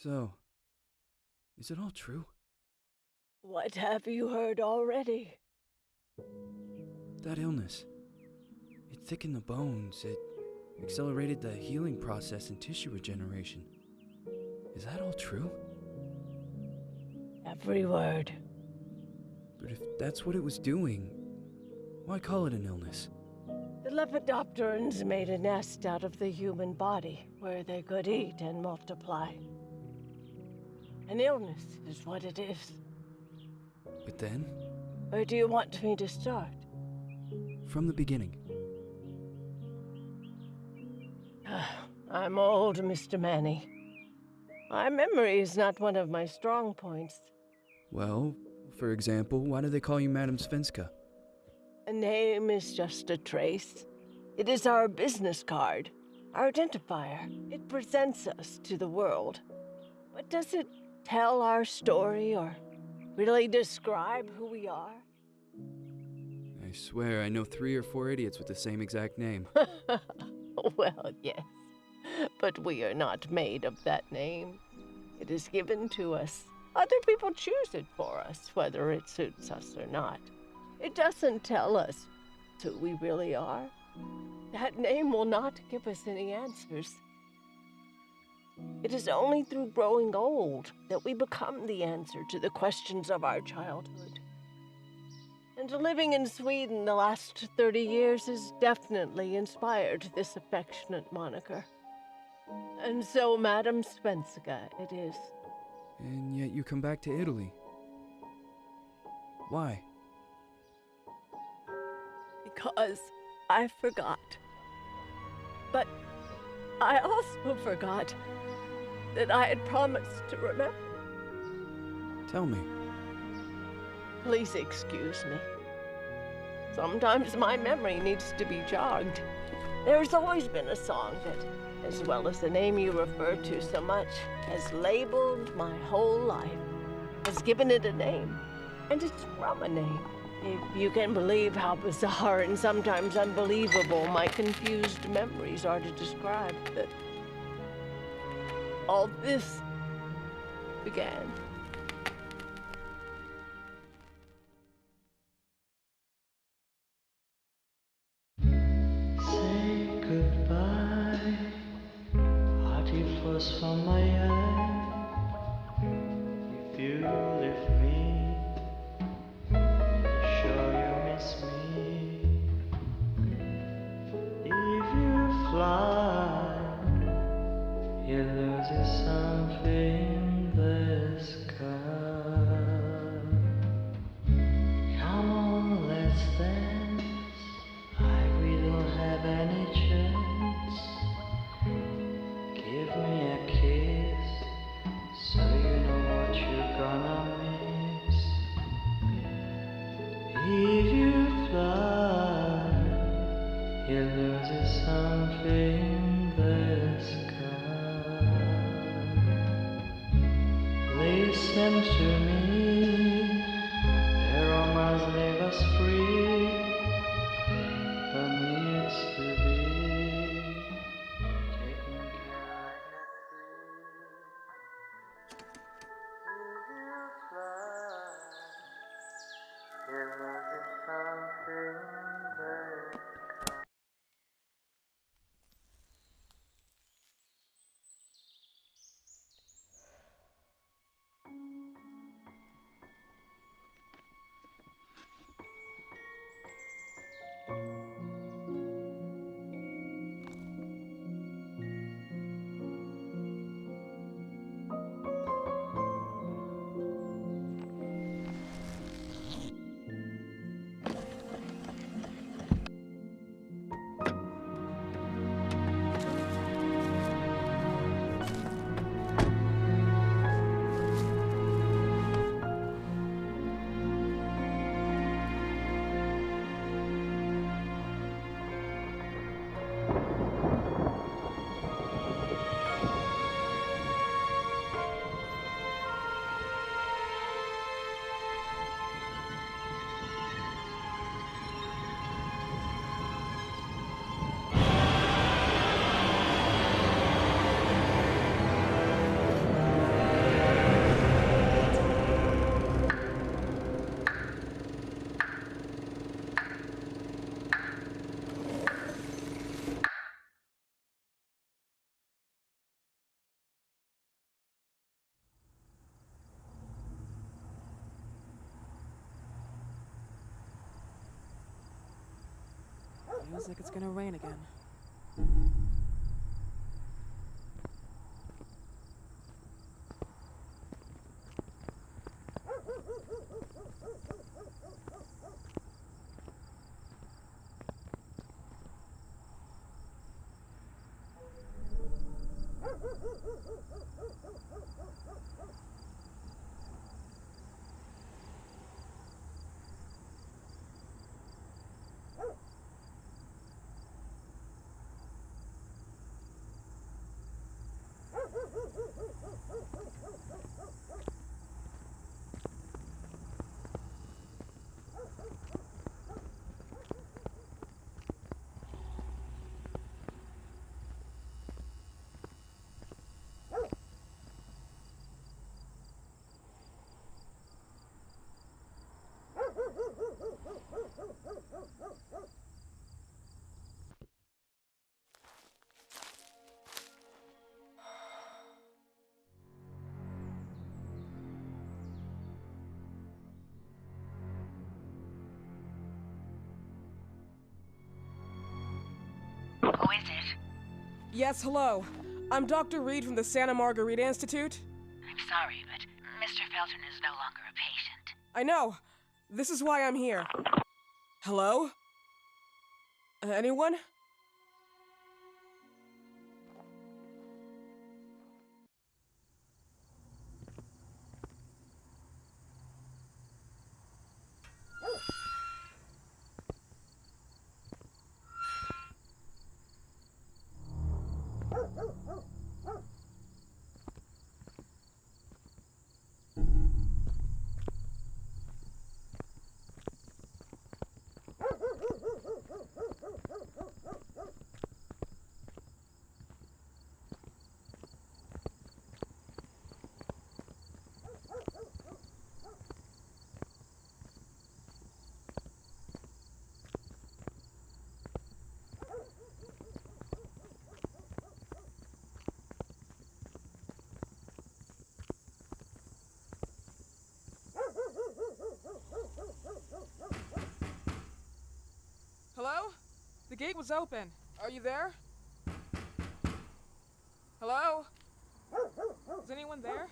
So, is it all true? What have you heard already? That illness. It thickened the bones. It accelerated the healing process and tissue regeneration. Is that all true? Every word. But if that's what it was doing, why call it an illness? The Lepidopterans made a nest out of the human body where they could eat and multiply. An illness is what it is. But then? Where do you want me to start? From the beginning. I'm old, Mr. Manny. My memory is not one of my strong points. Well, for example, why do they call you Madam Svenska? A name is just a trace. It is our business card, our identifier. It presents us to the world. But does it tell our story or really describe who we are? I swear I know 3 or 4 idiots with the same exact name. Well, yes. But we are not made of that name. It is given to us. Other people choose it for us, whether it suits us or not. It doesn't tell us who we really are. That name will not give us any answers. It is only through growing old that we become the answer to the questions of our childhood. And living in Sweden the last 30 years has definitely inspired this affectionate moniker. And so, Madam Svenska, it is. And yet you come back to Italy. Why? Because I forgot. But I also forgot that I had promised to remember. Tell me. Please excuse me. Sometimes my memory needs to be jogged. There's always been a song that, as well as the name you refer to so much, has labeled my whole life, has given it a name, and it's from a name. If you can believe how bizarre and sometimes unbelievable my confused memories are to describe that all this began. Say goodbye, hearty frost from my eye. If you leave me, sure you miss me. If you fly, you lose something in the sky. Come on, let's dance. We don't have any chance. Give me a kiss. Feels like it's gonna rain again. Who is it? Yes, hello. I'm Dr. Reed from the Santa Margarita Institute. I'm sorry, but Mr. Felton is no longer a patient. I know. This is why I'm here. Hello? Anyone? Hello? The gate was open. Are you there? Hello? Is anyone there?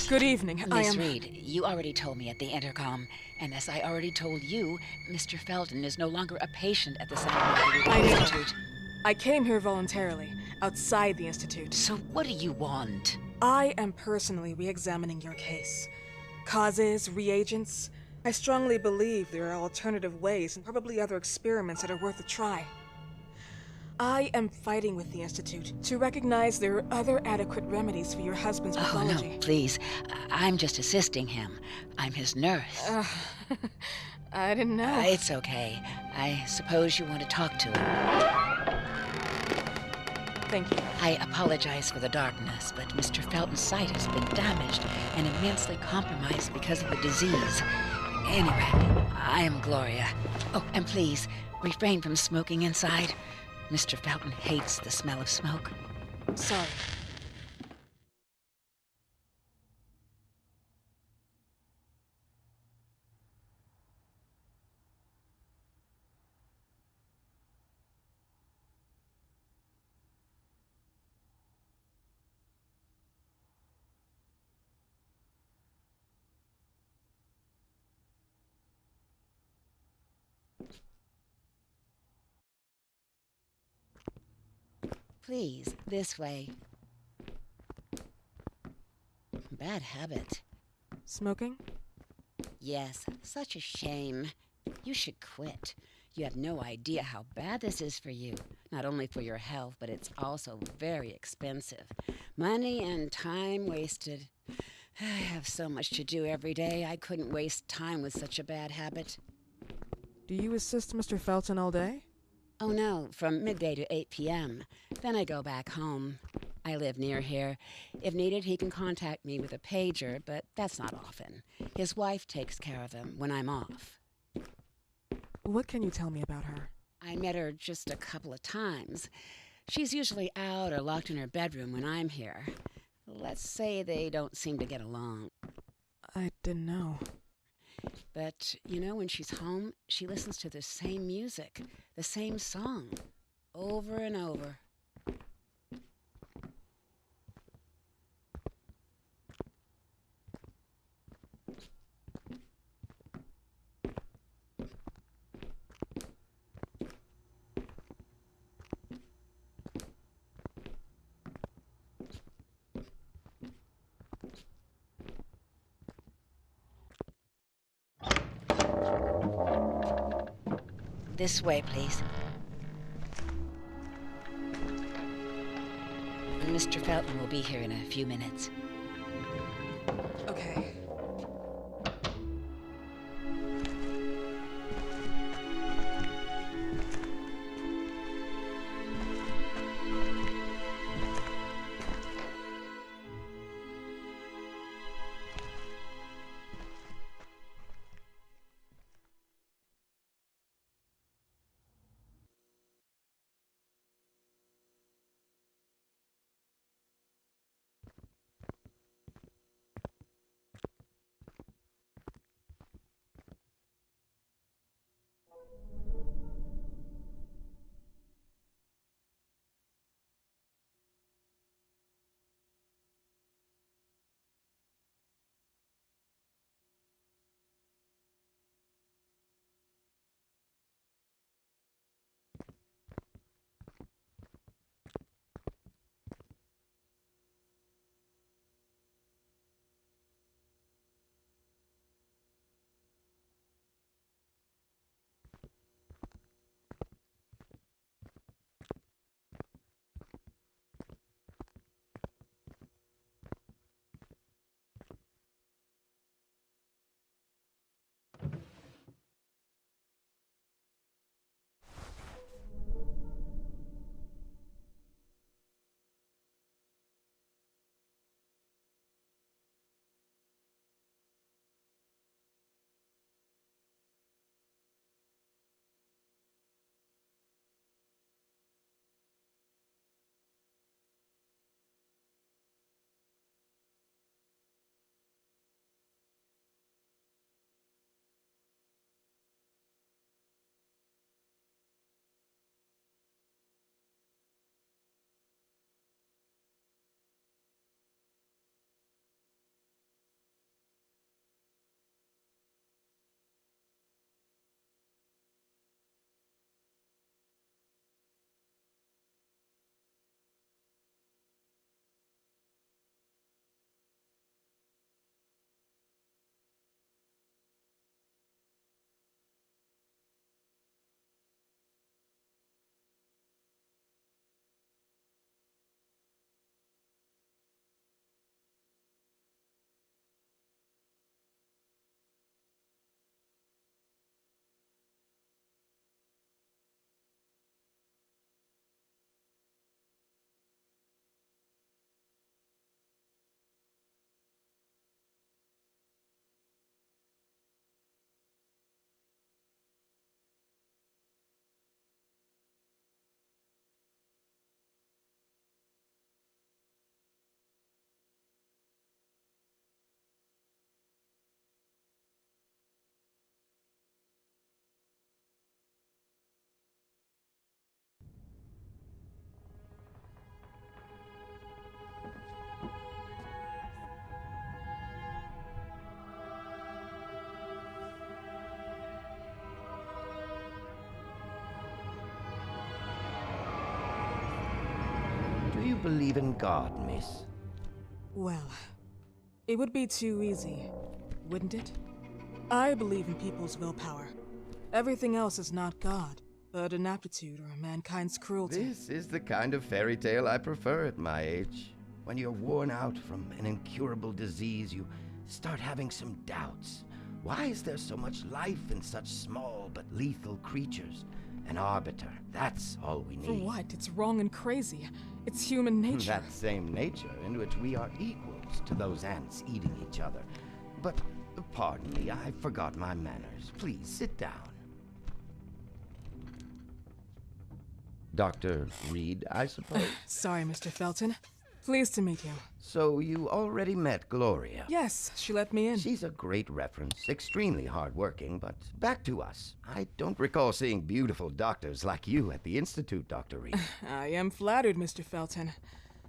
Good evening. Miss Reed, you already told me at the intercom, and as I already told you, Mr. Felton is no longer a patient at the Santa Margarita Institute. I came here voluntarily, outside the Institute. So what do you want? I am personally re-examining your case. Causes, reagents. I strongly believe there are alternative ways and probably other experiments that are worth a try. I am fighting with the Institute to recognize there are other adequate remedies for your husband's pathology. Oh, no, please. I'm just assisting him. I'm his nurse. I didn't know. It's okay. I suppose you want to talk to him. Thank you. I apologize for the darkness, but Mr. Felton's sight has been damaged and immensely compromised because of the disease. Anyway, I am Gloria. Oh, and please, refrain from smoking inside. Mr. Felton hates the smell of smoke. Sorry. Please, this way. Bad habit. Smoking? Yes, such a shame. You should quit. You have no idea how bad this is for you. Not only for your health, but it's also very expensive. Money and time wasted. I have so much to do every day. I couldn't waste time with such a bad habit. Do you assist Mr. Felton all day? Oh no, from midday to 8 p.m. Then I go back home. I live near here. If needed, he can contact me with a pager, but that's not often. His wife takes care of him when I'm off. What can you tell me about her? I met her just a couple of times. She's usually out or locked in her bedroom when I'm here. Let's say they don't seem to get along. I didn't know. But, you know, when she's home, she listens to the same music, the same song, over and over. This way, please. Mr. Felton will be here in a few minutes. Okay. believe in God, miss? Well, it would be too easy, wouldn't it? I believe in people's willpower. Everything else is not God, but an aptitude or mankind's cruelty. This is the kind of fairy tale I prefer at my age. When you're worn out from an incurable disease, you start having some doubts. Why is there so much life in such small but lethal creatures? An arbiter, that's all we need. For what? It's wrong and crazy. It's human nature. That same nature in which we are equals to those ants eating each other. But, pardon me, I forgot my manners. Please, sit down. Dr. Reed, I suppose? Sorry, Mr. Felton. Pleased to meet you. So you already met Gloria? Yes, she let me in. She's a great reference, extremely hardworking, but back to us. I don't recall seeing beautiful doctors like you at the Institute, Dr. Reed. I am flattered, Mr. Felton.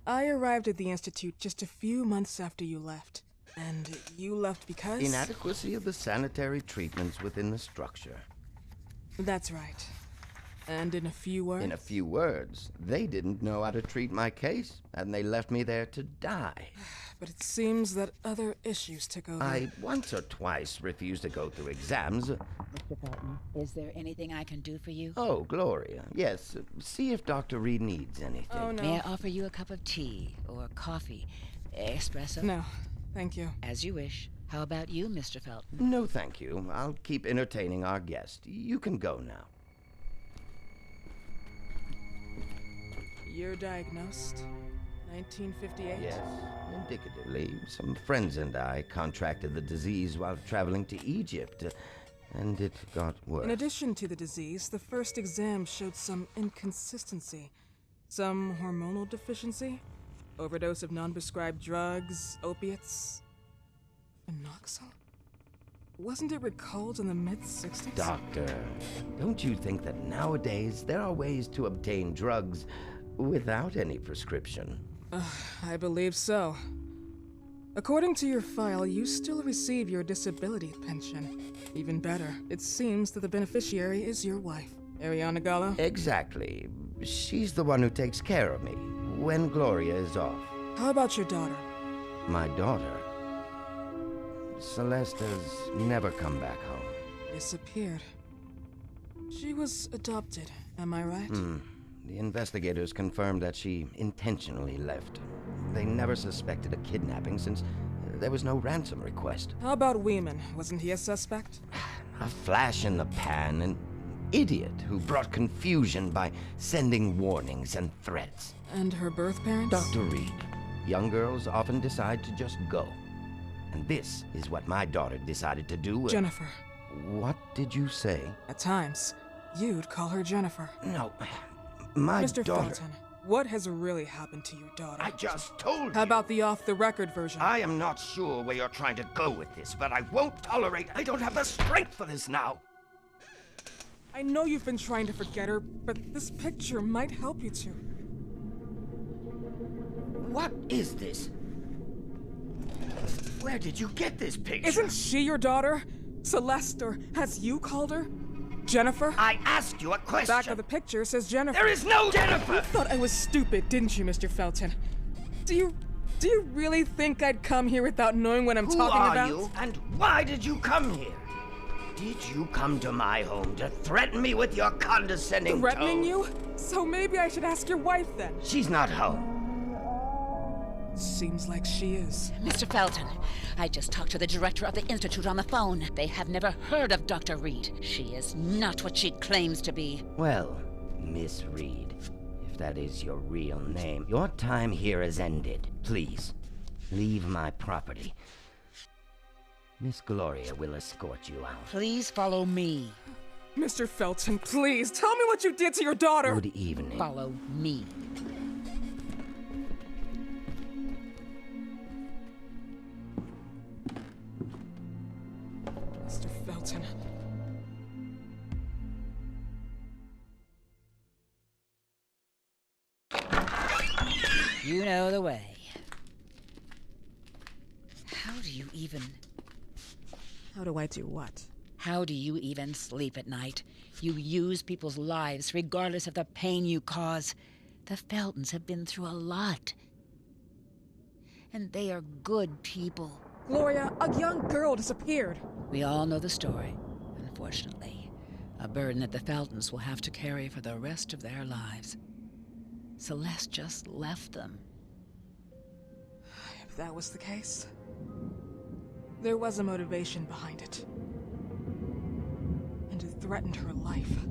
I arrived at the Institute just a few months after you left. And you left because? Inadequacy of the sanitary treatments within the structure. That's right. And in a few words? In a few words, they didn't know how to treat my case, and they left me there to die. But it seems that other issues took over. I once or twice refused to go through exams. Mr. Felton, is there anything I can do for you? Oh, Gloria, yes. See if Dr. Reed needs anything. Oh, no. May I offer you a cup of tea or coffee? Espresso? No, thank you. As you wish. How about you, Mr. Felton? No, thank you. I'll keep entertaining our guest. You can go now. You're diagnosed? 1958? Yes, indicatively. Some friends and I contracted the disease while traveling to Egypt, and it got worse. In addition to the disease, the first exam showed some inconsistency. Some hormonal deficiency? Overdose of non-prescribed drugs, opiates? Phenoxyl? Wasn't it recalled in the mid-60s? Doctor, don't you think that nowadays there are ways to obtain drugs without any prescription? I believe so. According to your file, you still receive your disability pension. Even better, it seems that the beneficiary is your wife, Ariana Gallo. Exactly. She's the one who takes care of me when Gloria is off. How about your daughter? My daughter? Celeste has never come back home. Disappeared. She was adopted, am I right? The investigators confirmed that she intentionally left. They never suspected a kidnapping since there was no ransom request. How about Weeman? Wasn't he a suspect? A flash in the pan, an idiot who brought confusion by sending warnings and threats. And her birth parents? Dr. Reed, young girls often decide to just go. And this is what my daughter decided to do. Jennifer. What did you say? At times, you'd call her Jennifer. No, my Mr. daughter... Felton, what has really happened to your daughter? I just told you. How about the off-the-record version? I am not sure where you're trying to go with this, but I won't tolerate... I don't have the strength for this now. I know you've been trying to forget her, but this picture might help you to. What is this? Where did you get this picture? Isn't she your daughter? Celeste, or has you called her? Jennifer? I asked you a question. Back of the picture says Jennifer. There is no Jennifer! You thought I was stupid, didn't you, Mr. Felton? Do you really think I'd come here without knowing what I'm talking about? Who are you, and why did you come here? Did you come to my home to threaten me with your condescending Threatening tone? you? So maybe I should ask your wife then. She's not home. Seems like she is. Mr. Felton, I just talked to the director of the Institute on the phone. They have never heard of Dr. Reed. She is not what she claims to be. Well, Miss Reed, if that is your real name, your time here has ended. Please, leave my property. Miss Gloria will escort you out. Please follow me. Mr. Felton, please, tell me what you did to your daughter! Good evening. Follow me. Mr. Felton. You know the way. How do you even... How do I do what? How do you even sleep at night? You use people's lives regardless of the pain you cause. The Feltons have been through a lot. And they are good people. Gloria, a young girl disappeared. We all know the story, unfortunately. A burden that the Feltons will have to carry for the rest of their lives. Celeste just left them. If that was the case, there was a motivation behind it. And it threatened her life.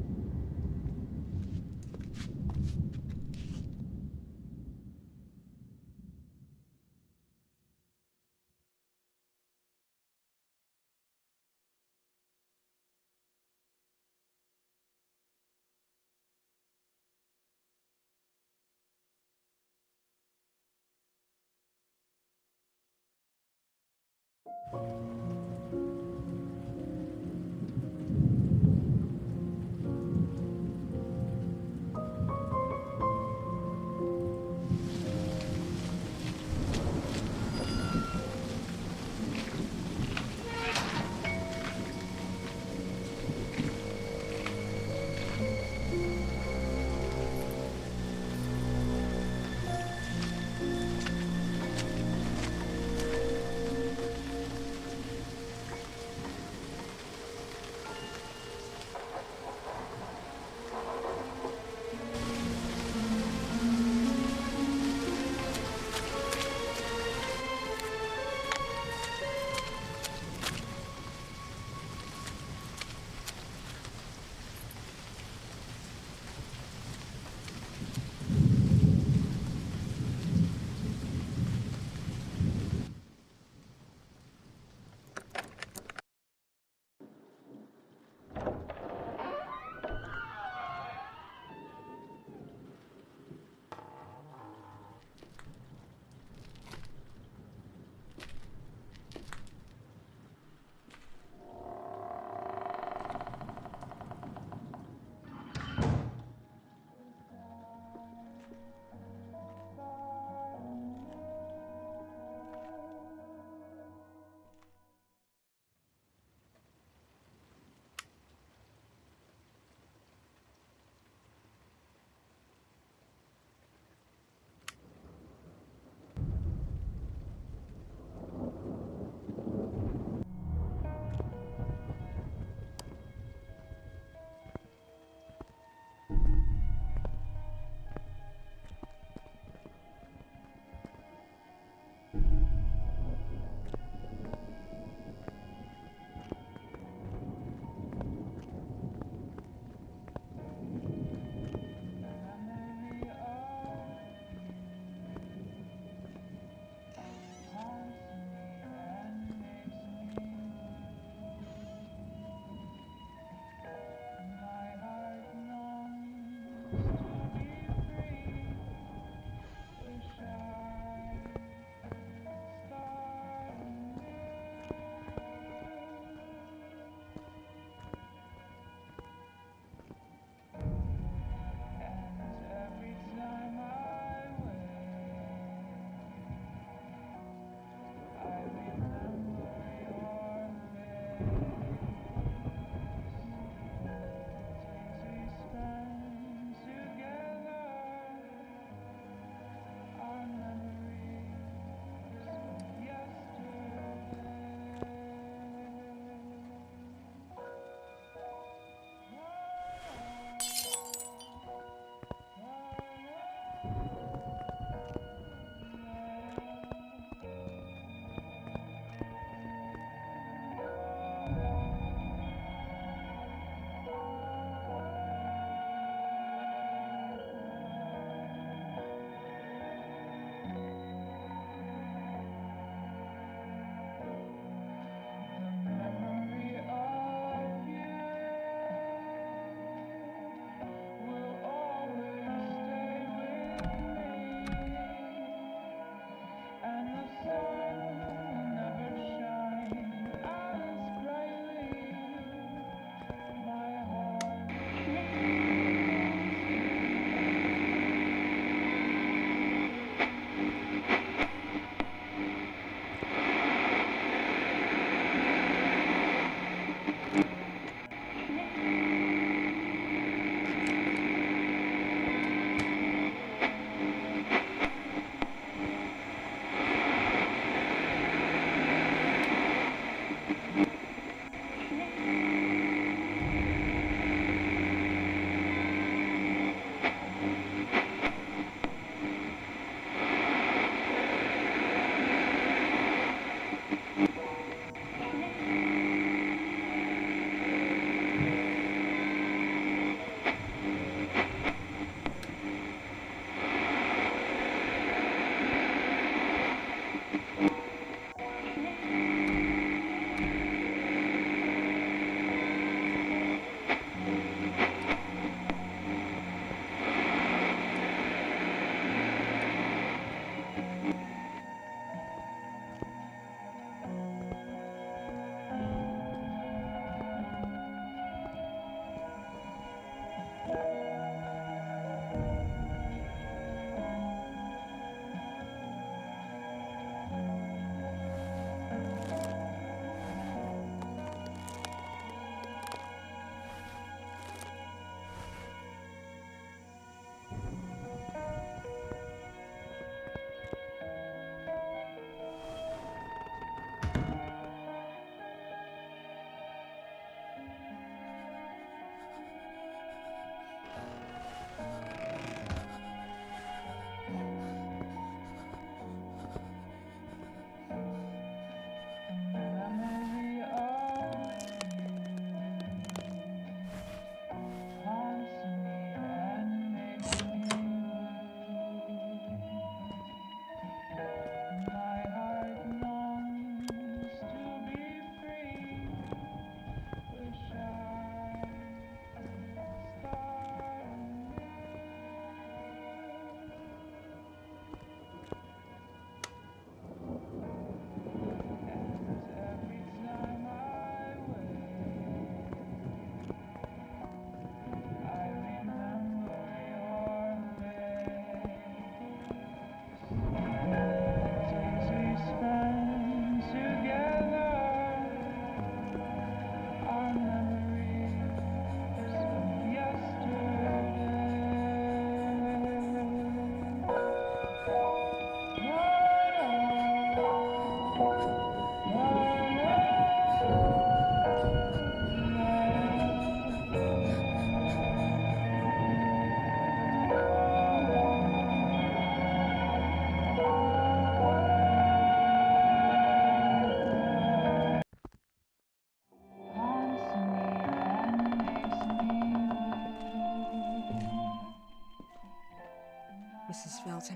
Mrs. Felton.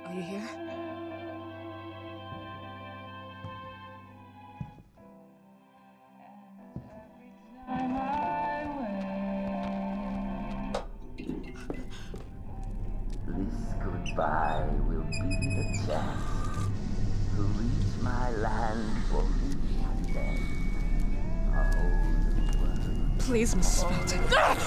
Are you here? This goodbye will be the chance to reach my land for me and then all the world. Please, Mrs. Felton. God.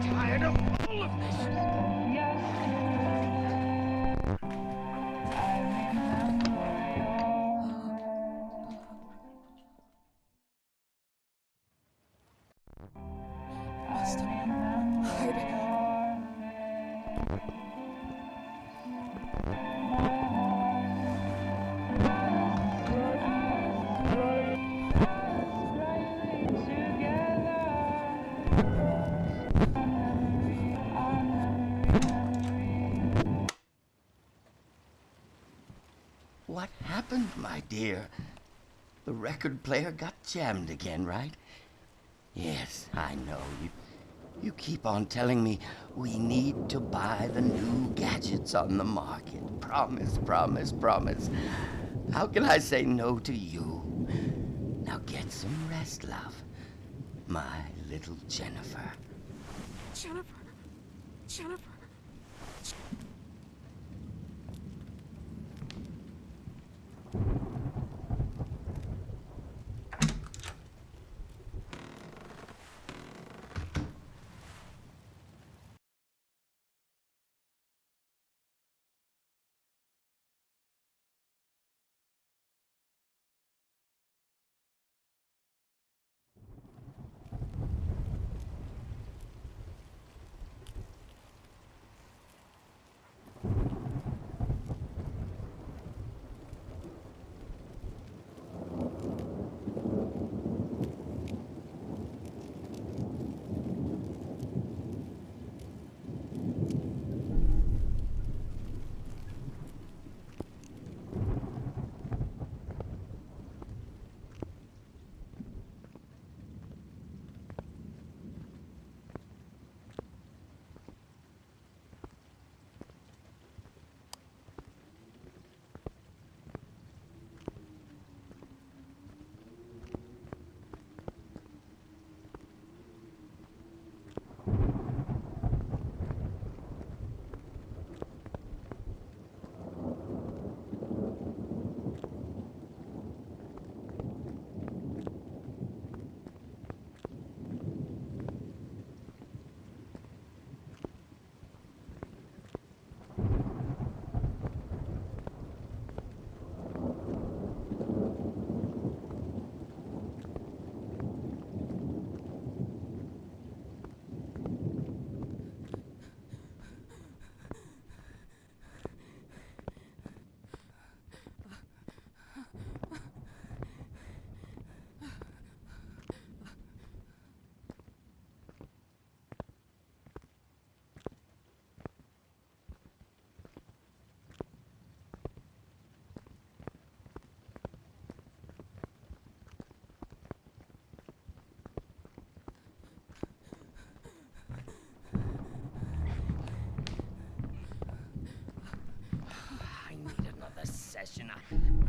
Tired of all of this. Must hide. What happened, my dear? The record player got jammed again, right? Yes, I know. You keep on telling me we need to buy the new gadgets on the market. Promise, promise, promise. How can I say no to you? Now get some rest, love. My little Jennifer. Jennifer. Jennifer.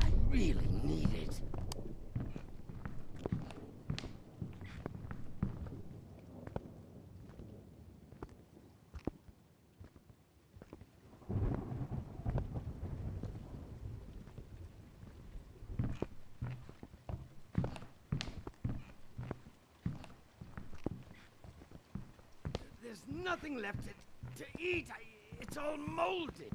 I really need it. There's nothing left to eat. It's all molded.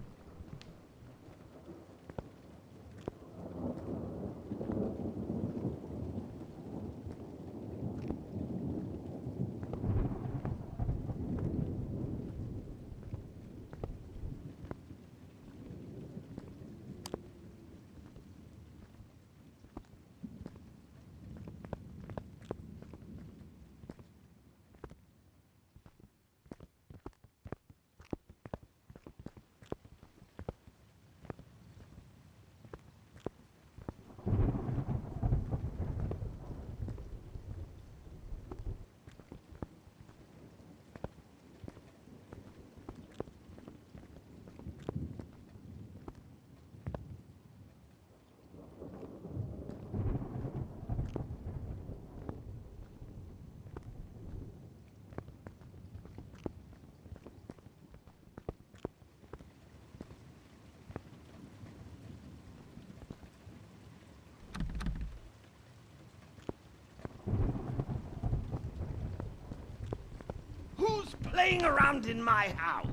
playing around in my house.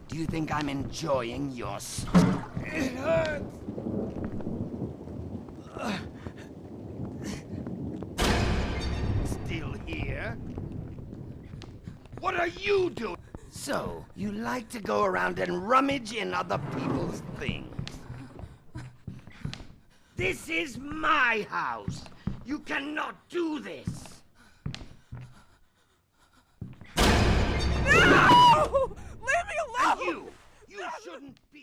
Do you think I'm enjoying your It hurts. Still here? What are you doing? So, you like to go around and rummage in other people's things. This is my house. You cannot do this. No! Leave me alone! And you shouldn't be